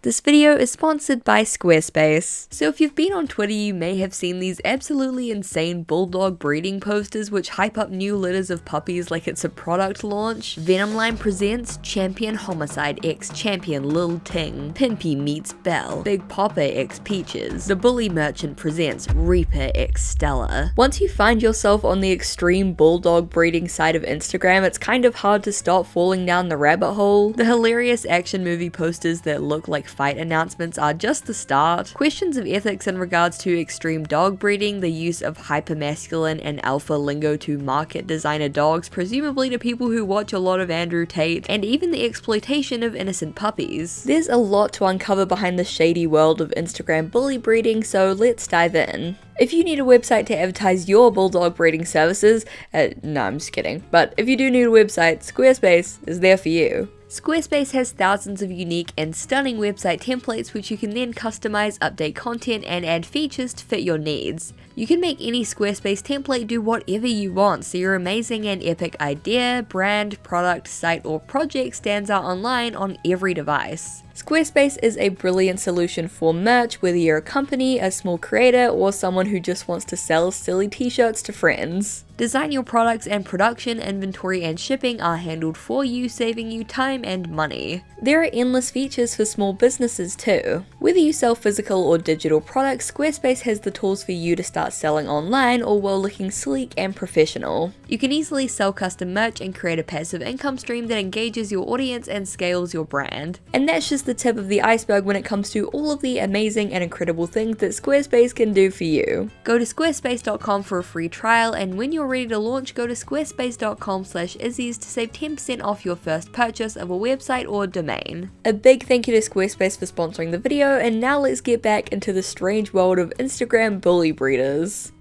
This video is sponsored by Squarespace. So if you've been on Twitter, you may have seen these absolutely insane bulldog breeding posters which hype up new litters of puppies like it's a product launch. Venomline presents Champion Homicide x Champion Lil Ting. Pimpy meets Belle. Big Papa x Peaches. The Bully Merchant presents Reaper x Stella. Once you find yourself on the extreme bulldog breeding side of Instagram, it's kind of hard to stop falling down the rabbit hole. The hilarious action movie posters that look like fight announcements are just the start. Questions of ethics in regards to extreme dog breeding, the use of hypermasculine and alpha lingo to market designer dogs, presumably to people who watch a lot of Andrew Tate, and even the exploitation of innocent puppies. There's a lot to uncover behind the shady world of Instagram bully breeding, so let's dive in. If you need a website to advertise your bulldog breeding services, no, I'm just kidding, but if you do need a website, Squarespace is there for you. Squarespace has thousands of unique and stunning website templates which you can then customize, update content, and add features to fit your needs. You can make any Squarespace template do whatever you want, so your amazing and epic idea, brand, product, site, or project stands out online on every device. Squarespace is a brilliant solution for merch, whether you're a company, a small creator, or someone who just wants to sell silly t-shirts to friends. Design your products and production, inventory, and shipping are handled for you, saving you time and money. There are endless features for small businesses too. Whether you sell physical or digital products, Squarespace has the tools for you to start selling online or while looking sleek and professional. You can easily sell custom merch and create a passive income stream that engages your audience and scales your brand. And that's just the tip of the iceberg when it comes to all of the amazing and incredible things that Squarespace can do for you. Go to squarespace.com for a free trial, and when you're ready to launch, go to squarespace.com/izzies to save 10% off your first purchase of a website or domain. A big thank you to Squarespace for sponsoring the video, and now let's get back into the strange world of Instagram bully breeders.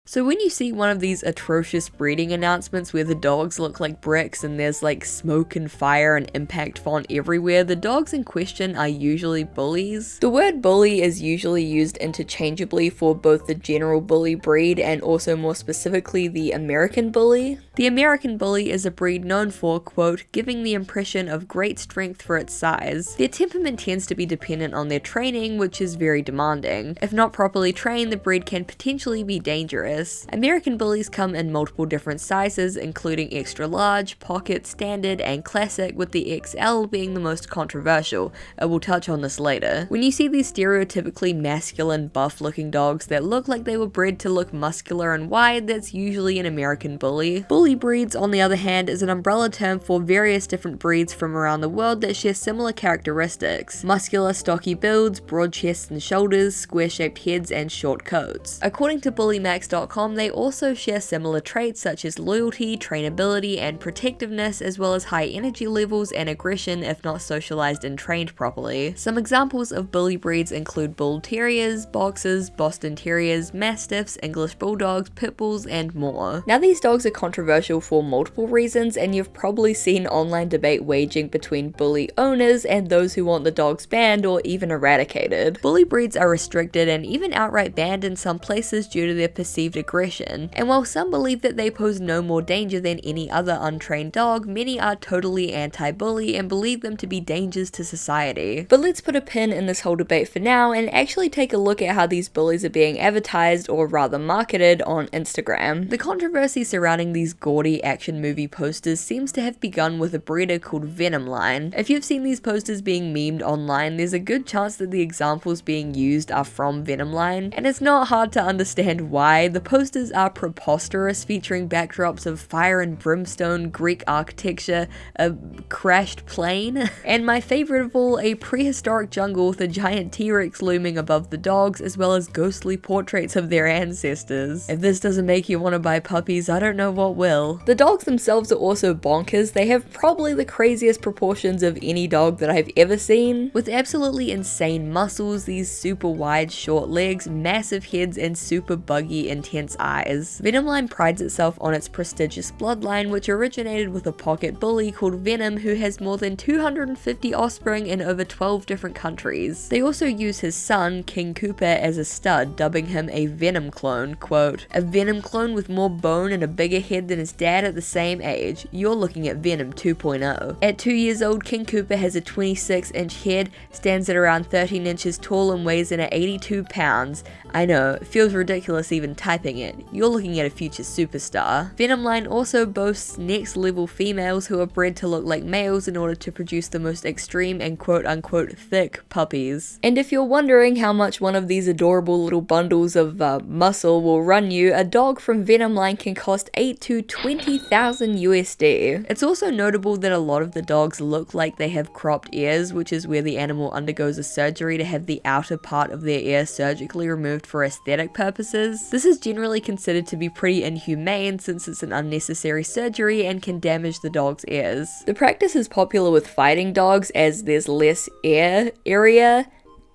So when you see one of these atrocious breeding announcements where the dogs look like bricks and there's like smoke and fire and impact font everywhere, the dogs in question are usually bullies. The word bully is usually used interchangeably for both the general bully breed and also more specifically the American bully. The American bully is a breed known for, quote, giving the impression of great strength for its size. Their temperament tends to be dependent on their training, which is very demanding. If not properly trained, the breed can potentially be dangerous. American bullies come in multiple different sizes, including extra large, pocket, standard, and classic, with the XL being the most controversial. I will touch on this later. When you see these stereotypically masculine, buff-looking dogs that look like they were bred to look muscular and wide, that's usually an American bully. Bully breeds, on the other hand, is an umbrella term for various different breeds from around the world that share similar characteristics. Muscular, stocky builds, broad chests and shoulders, square-shaped heads, and short coats. According to bullymax.com, they also share similar traits such as loyalty, trainability, and protectiveness, as well as high energy levels and aggression if not socialized and trained properly. Some examples of bully breeds include bull terriers, boxers, Boston terriers, mastiffs, English bulldogs, pit bulls, and more. Now these dogs are controversial for multiple reasons, and you've probably seen online debate waging between bully owners and those who want the dogs banned or even eradicated. Bully breeds are restricted and even outright banned in some places due to their perceived aggression, and while some believe that they pose no more danger than any other untrained dog, many are totally anti-bully and believe them to be dangers to society. But let's put a pin in this whole debate for now and actually take a look at how these bullies are being advertised, or rather marketed, on Instagram. The controversy surrounding these gaudy action movie posters seems to have begun with a breeder called Venomline. If you've seen these posters being memed online, there's a good chance that the examples being used are from Venomline, and it's not hard to understand why. The posters are preposterous, featuring backdrops of fire and brimstone, Greek architecture, a crashed plane, and my favorite of all, a prehistoric jungle with a giant T-Rex looming above the dogs, as well as ghostly portraits of their ancestors. If this doesn't make you want to buy puppies, I don't know what will. The dogs themselves are also bonkers. They have probably the craziest proportions of any dog that I've ever seen, with absolutely insane muscles, these super wide short legs, massive heads, and super buggy interiors. intense eyes. Venomline prides itself on its prestigious bloodline, which originated with a pocket bully called Venom who has more than 250 offspring in over 12 different countries. They also use his son, King Cooper, as a stud, dubbing him a Venom clone. Quote, "A Venom clone with more bone and a bigger head than his dad at the same age. You're looking at Venom 2.0. At 2 years old, King Cooper has a 26-inch head, stands at around 13 inches tall and weighs in at 82 pounds. I know, it feels ridiculous even typing it. You're looking at a future superstar." Venomline also boasts next level females who are bred to look like males in order to produce the most extreme and quote unquote thick puppies. And if you're wondering how much one of these adorable little bundles of muscle will run you, a dog from Venomline can cost 8 to 20,000 USD. It's also notable that a lot of the dogs look like they have cropped ears, which is where the animal undergoes a surgery to have the outer part of their ear surgically removed for aesthetic purposes. This is generally considered to be pretty inhumane since it's an unnecessary surgery and can damage the dog's ears. The practice is popular with fighting dogs as there's less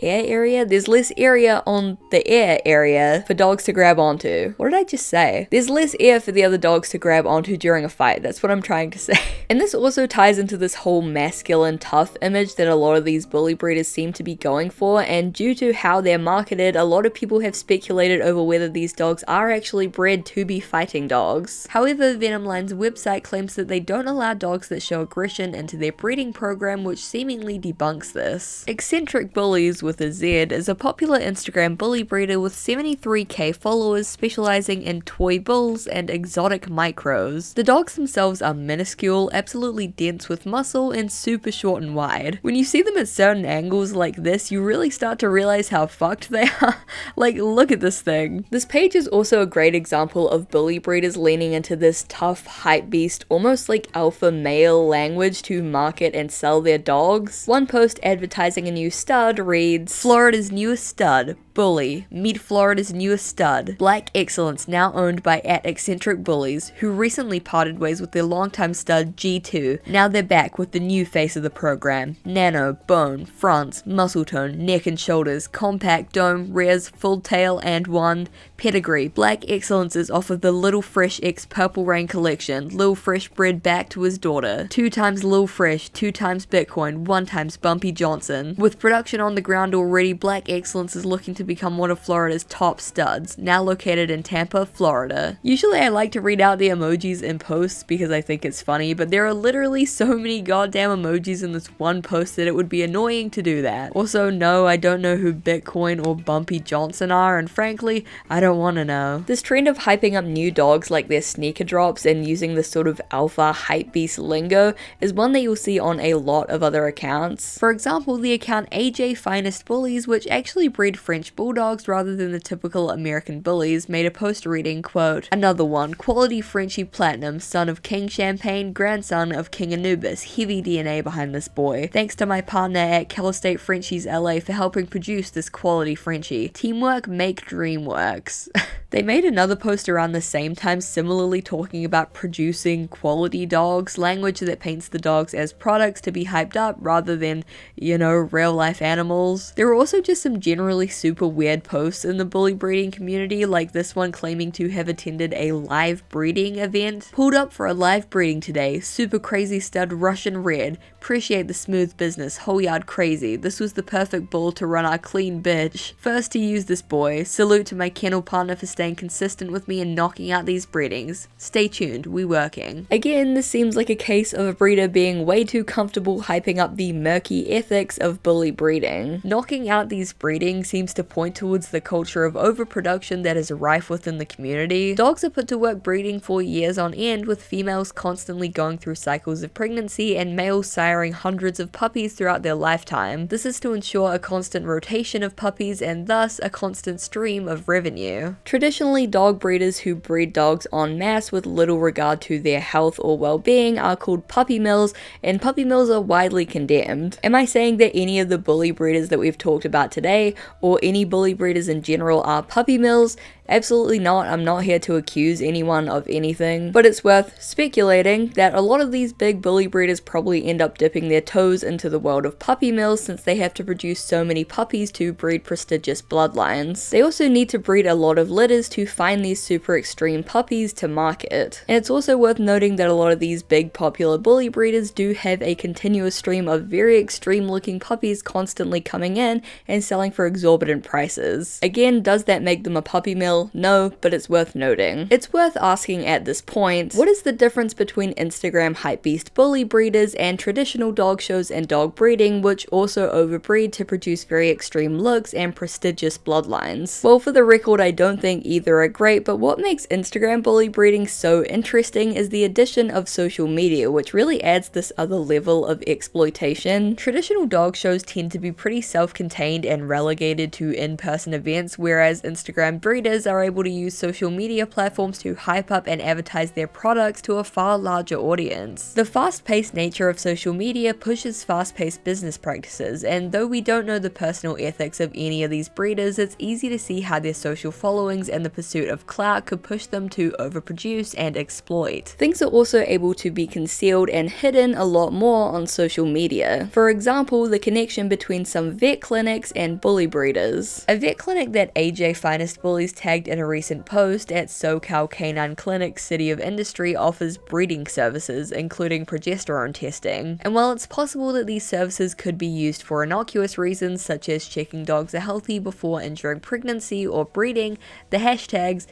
there's less area on the air area for dogs to grab onto. What did I just say? There's less air for the other dogs to grab onto during a fight. That's what I'm trying to say. And this also ties into this whole masculine tough image that a lot of these bully breeders seem to be going for, and due to how they're marketed, a lot of people have speculated over whether these dogs are actually bred to be fighting dogs. However, Venomline's website claims that they don't allow dogs that show aggression into their breeding program, which seemingly debunks this. Eccentric Bullies with a Z is a popular Instagram bully breeder with 73k followers specializing in toy bulls and exotic micros. The dogs themselves are minuscule, absolutely dense with muscle, and super short and wide. When you see them at certain angles like this, you really start to realize how fucked they are. Like, look at this thing. This page is also a great example of bully breeders leaning into this tough hype beast, almost like alpha male language to market and sell their dogs. One post advertising a new stud reads, "Florida's newest stud, Bully. Meet Florida's newest stud. Black excellence now owned by @eccentric bullies, who recently parted ways with their longtime stud G2. Now they're back with the new face of the program. Nano, bone, fronts, muscle tone, neck and shoulders, compact dome, res, full tail, and wand. Pedigree. Black excellence is off of the Little Fresh X Purple Rain collection. Lil Fresh bred back to his daughter. 2 times Lil Fresh, 2 times Bitcoin, 1 times Bumpy Johnson. With production on the ground already, Black excellence is looking to become one of Florida's top studs, now located in Tampa, Florida." Usually I like to read out the emojis in posts because I think it's funny, but there are literally so many goddamn emojis in this one post that it would be annoying to do that. Also, no, I don't know who Bitcoin or Bumpy Johnson are, and frankly, I don't want to know. This trend of hyping up new dogs like their sneaker drops and using this sort of alpha hype beast lingo is one that you'll see on a lot of other accounts. For example, the account AJ Finest Bullies, which actually breed French bulldogs rather than the typical American bullies, made a post reading, quote, "Another one, quality Frenchie Platinum, son of King Champagne, grandson of King Anubis, heavy DNA behind this boy. Thanks to my partner at Cal State Frenchies LA for helping produce this quality Frenchie. Teamwork make dream works." They made another post around the same time similarly talking about producing quality dogs, language that paints the dogs as products to be hyped up rather than, you know, real life animals. There were also just some generally super weird posts in the bully breeding community, like this one claiming to have attended a live breeding event. "Pulled up for a live breeding today, super crazy stud Russian red, appreciate the smooth business, whole yard crazy, this was the perfect bull to run our clean bitch. First to use this boy, salute to my kennel partner for staying consistent with me and knocking out these breedings. Stay tuned, we working." Again, this seems like a case of a breeder being way too comfortable hyping up the murky ethics of bully breeding. Knocking out these breedings seems to point towards the culture of overproduction that is rife within the community. Dogs are put to work breeding for years on end, with females constantly going through cycles of pregnancy and males siring hundreds of puppies throughout their lifetime. This is to ensure a constant rotation of puppies and thus a constant stream of revenue. Traditionally, dog breeders who breed dogs en masse with little regard to their health or well-being are called puppy mills, and puppy mills are widely condemned. Am I saying that any of the bully breeders that we've talked about today, or any bully breeders in general, are puppy mills? Absolutely not. I'm not here to accuse anyone of anything, but it's worth speculating that a lot of these big bully breeders probably end up dipping their toes into the world of puppy mills since they have to produce so many puppies to breed prestigious bloodlines. They also need to breed a lot of litters breeders to find these super extreme puppies to market. And it's also worth noting that a lot of these big popular bully breeders do have a continuous stream of very extreme looking puppies constantly coming in and selling for exorbitant prices. Again, does that make them a puppy mill? No, but it's worth noting. It's worth asking at this point, what is the difference between Instagram hypebeast bully breeders and traditional dog shows and dog breeding, which also overbreed to produce very extreme looks and prestigious bloodlines? Well, for the record, I don't think either are great, but what makes Instagram bully breeding so interesting is the addition of social media, which really adds this other level of exploitation. Traditional dog shows tend to be pretty self-contained and relegated to in-person events, whereas Instagram breeders are able to use social media platforms to hype up and advertise their products to a far larger audience. The fast-paced nature of social media pushes fast-paced business practices, and though we don't know the personal ethics of any of these breeders, it's easy to see how their social followings and the pursuit of clout could push them to overproduce and exploit. Things are also able to be concealed and hidden a lot more on social media. For example, the connection between some vet clinics and bully breeders. A vet clinic that AJ Finest Bullies tagged in a recent post at SoCal Canine Clinic City of Industry offers breeding services, including progesterone testing. And while it's possible that these services could be used for innocuous reasons, such as checking dogs are healthy before entering pregnancy or breeding, the hashtags,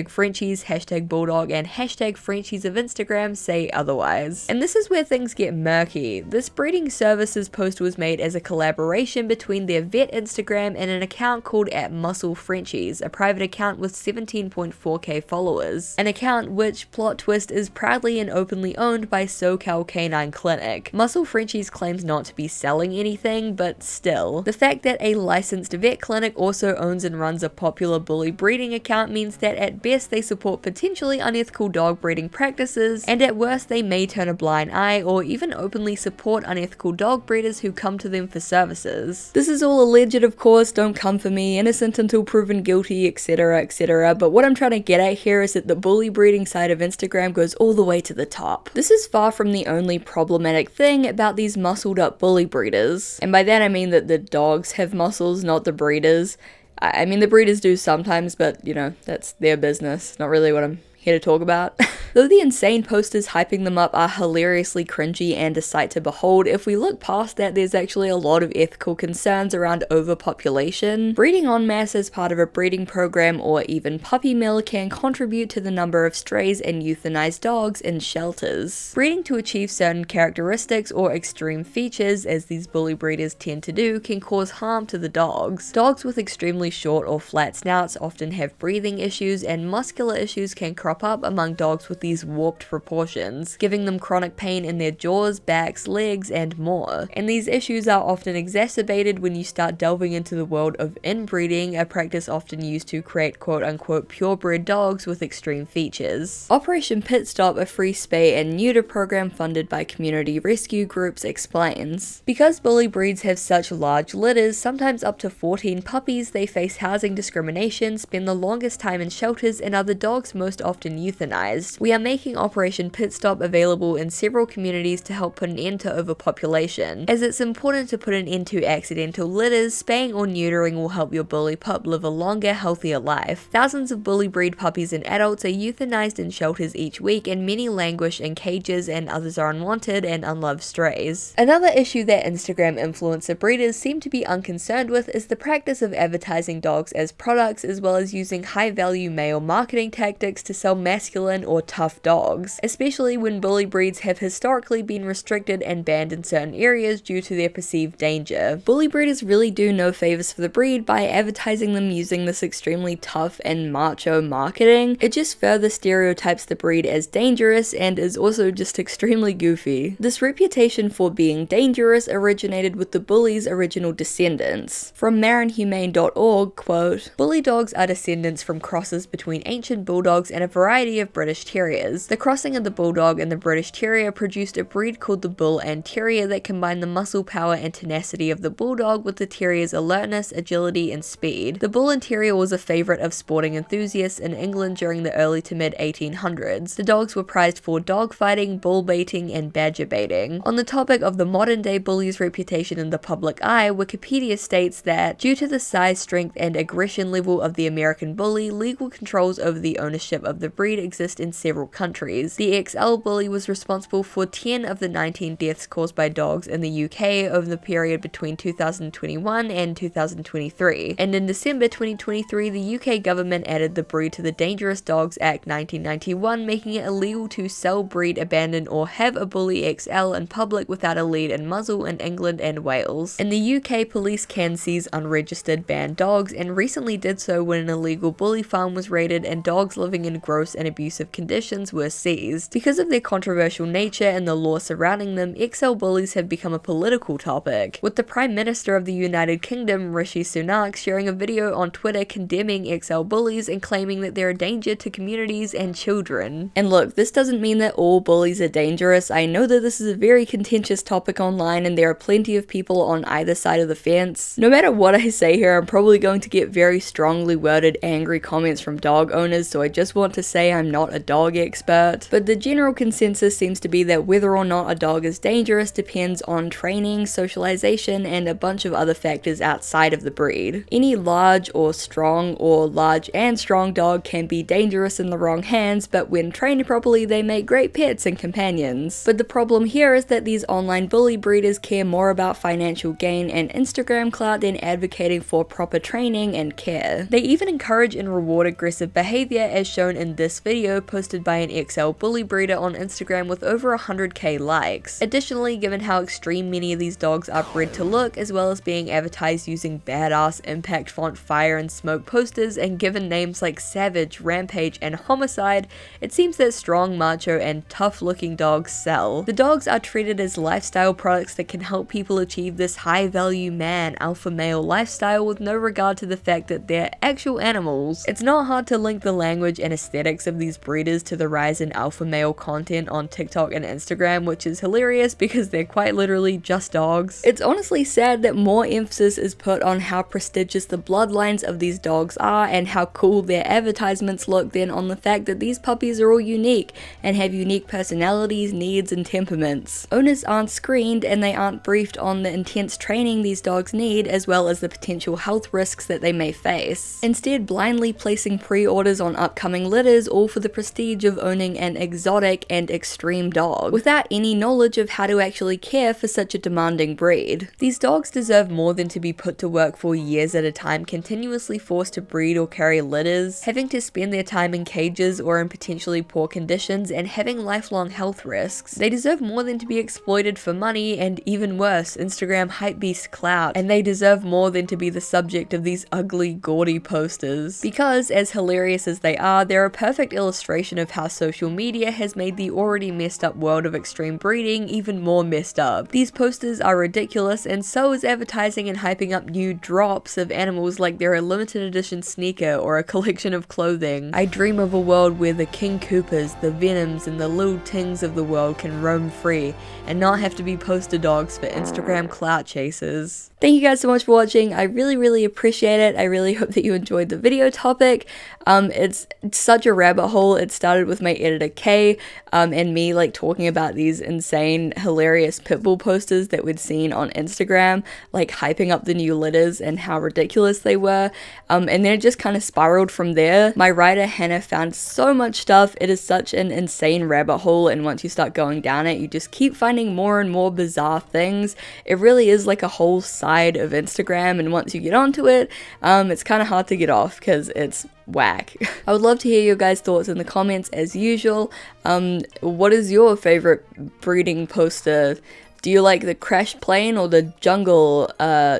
#Frenchies, #Bulldog, and #Frenchies of Instagram say otherwise. And this is where things get murky. This breeding services post was made as a collaboration between their vet Instagram and an account called @MuscleFrenchies, a private account with 17.4k followers. An account which, plot twist, is proudly and openly owned by SoCal Canine Clinic. MuscleFrenchies claims not to be selling anything, but still. The fact that a licensed vet clinic also owns and runs a popular bully breeding account means that at best they support potentially unethical dog breeding practices, and at worst they may turn a blind eye or even openly support unethical dog breeders who come to them for services. This is all alleged, of course, don't come for me, innocent until proven guilty, etc, etc, but what I'm trying to get at here is that the bully breeding side of Instagram goes all the way to the top. This is far from the only problematic thing about these muscled up bully breeders, and by that I mean that the dogs have muscles, not the breeders. I mean, the breeders do sometimes, but you know, that's their business, not really what I'm here to talk about. Though the insane posters hyping them up are hilariously cringy and a sight to behold, if we look past that, there's actually a lot of ethical concerns around overpopulation. Breeding en masse as part of a breeding program or even puppy mill can contribute to the number of strays and euthanized dogs in shelters. Breeding to achieve certain characteristics or extreme features, as these bully breeders tend to do, can cause harm to the dogs. Dogs with extremely short or flat snouts often have breathing issues, and muscular issues can crop up among dogs with these warped proportions, giving them chronic pain in their jaws, backs, legs, and more. And these issues are often exacerbated when you start delving into the world of inbreeding, a practice often used to create quote-unquote purebred dogs with extreme features. Operation Pit Stop, a free spay and neuter program funded by community rescue groups, explains. Because bully breeds have such large litters, sometimes up to 14 puppies, they face housing discrimination, spend the longest time in shelters, and are the dogs most often euthanized. We are making Operation Pit Stop available in several communities to help put an end to overpopulation. As it's important to put an end to accidental litters, spaying or neutering will help your bully pup live a longer, healthier life. Thousands of bully breed puppies and adults are euthanized in shelters each week, and many languish in cages and others are unwanted and unloved strays. Another issue that Instagram influencer breeders seem to be unconcerned with is the practice of advertising dogs as products, as well as using high-value male marketing tactics to sell masculine or tough dogs, especially when bully breeds have historically been restricted and banned in certain areas due to their perceived danger. Bully breeders really do no favors for the breed by advertising them using this extremely tough and macho marketing. It just further stereotypes the breed as dangerous and is also just extremely goofy. This reputation for being dangerous originated with the bully's original descendants. From marinhumane.org, quote, "Bully dogs are descendants from crosses between ancient bulldogs and a variety of British Terriers. The crossing of the Bulldog and the British Terrier produced a breed called the Bull and Terrier that combined the muscle power and tenacity of the Bulldog with the Terrier's alertness, agility, and speed. The Bull and Terrier was a favourite of sporting enthusiasts in England during the early to mid 1800s. The dogs were prized for dog fighting, bull baiting, and badger baiting. On the topic of the modern day bully's reputation in the public eye, Wikipedia states that due to the size, strength, and aggression level of the American bully, legal controls over the ownership of the breed exist in several countries. The XL bully was responsible for 10 of the 19 deaths caused by dogs in the UK over the period between 2021 and 2023. And in December 2023, the UK government added the breed to the Dangerous Dogs Act 1991, making it illegal to sell, breed, abandon, or have a bully XL in public without a lead and muzzle in England and Wales. In the UK, police can seize unregistered banned dogs, and recently did so when an illegal bully farm was raided and dogs living in gross and abusive conditions were seized. Because of their controversial nature and the law surrounding them, XL bullies have become a political topic, with the Prime Minister of the United Kingdom, Rishi Sunak, sharing a video on Twitter condemning XL bullies and claiming that they're a danger to communities and children. And look, this doesn't mean that all bullies are dangerous. I know that this is a very contentious topic online and there are plenty of people on either side of the fence. No matter what I say here, I'm probably going to get very strongly worded angry comments from dog owners, so I just want to say I'm not a dog expert. But the general consensus seems to be that whether or not a dog is dangerous depends on training, socialization, and a bunch of other factors outside of the breed. Any large and strong dog can be dangerous in the wrong hands, but when trained properly they make great pets and companions. But the problem here is that these online bully breeders care more about financial gain and Instagram clout than advocating for proper training and care. They even encourage and reward aggressive behavior, as shown in this video posted by an XL bully breeder on Instagram with over 100k likes. Additionally, given how extreme many of these dogs are bred to look, as well as being advertised using badass impact font fire and smoke posters and given names like Savage, Rampage, and Homicide, it seems that strong, macho, and tough looking dogs sell. The dogs are treated as lifestyle products that can help people achieve this high value man, alpha male lifestyle with no regard to the fact that they're actual animals. It's not hard to link the language and aesthetics of these breeders to the rise in alpha male content on TikTok and Instagram, which is hilarious because they're quite literally just dogs. It's honestly sad that more emphasis is put on how prestigious the bloodlines of these dogs are and how cool their advertisements look than on the fact that these puppies are all unique and have unique personalities, needs, and temperaments. Owners aren't screened and they aren't briefed on the intense training these dogs need, as well as the potential health risks that they may face. Instead, blindly placing pre-orders on upcoming litters, all for the prestige of owning an exotic and extreme dog, without any knowledge of how to actually care for such a demanding breed. These dogs deserve more than to be put to work for years at a time, continuously forced to breed or carry litters, having to spend their time in cages or in potentially poor conditions, and having lifelong health risks. They deserve more than to be exploited for money, and even worse, Instagram hypebeast clout, and they deserve more than to be the subject of these ugly, gaudy posters. Because, as hilarious as they are, they're a perfect illustration of how social media has made the already messed up world of extreme breeding even more messed up. These posters are ridiculous, and so is advertising and hyping up new drops of animals like they're a limited edition sneaker or a collection of clothing. I dream of a world where the King Coopers, the Venoms, and the Lil Tings of the world can roam free and not have to be poster dogs for Instagram clout chasers. Thank you guys so much for watching. I really appreciate it. I really hope that you enjoyed the video topic. It's such a rabbit hole. It started with my editor Kay and me like talking about these insane, hilarious pitbull posters that we'd seen on Instagram, like hyping up the new litters and how ridiculous they were. And then it just kind of spiraled from there. My writer Hannah found so much stuff. It is such an insane rabbit hole, and once you start going down it, you just keep finding more and more bizarre things. It really is like a whole side of Instagram, and once you get onto it, it's kind of hard to get off because it's whack. I would love to hear your guys' thoughts in the comments as usual. What is your favorite breeding poster? Do you like the crash plane or the jungle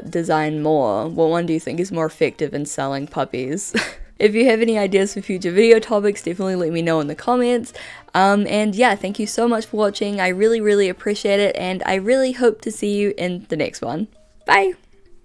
design more? What one do you think is more effective in selling puppies? If you have any ideas for future video topics, definitely let me know in the comments. And yeah, thank you so much for watching. I really appreciate it, and I really hope to see you in the next one. Bye!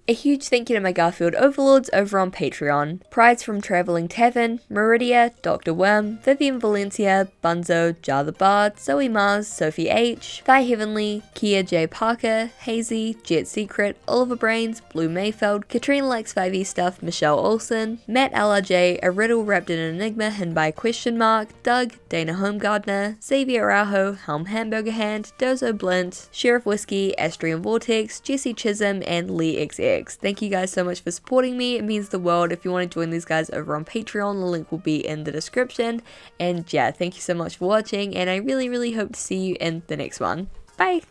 A huge thank you to my Garfield overlords over on Patreon. Prides from Travelling Tavern, Meridia, Dr. Worm, Vivian Valencia, Bunzo, Jar the Bard, Zoe Mars, Sophie H, Thy Heavenly, Kia J. Parker, Hazy, Jet Secret, Oliver Brains, Blue Mayfeld, Katrina Likes 5e Stuff, Michelle Olsen, Matt LRJ, A Riddle Wrapped in an Enigma Hidden by Question Mark, Doug, Dana Homegardner, Xavier Araujo, Helm Hamburger Hand, Dozo Blint, Sheriff Whiskey, Astrian Vortex, Jesse Chisholm, and Lee XX. Thank you guys so much for supporting me. It means the world. If you want to join these guys over on Patreon, the link will be in the description. And yeah, thank you so much for watching, and I really hope to see you in the next one. Bye!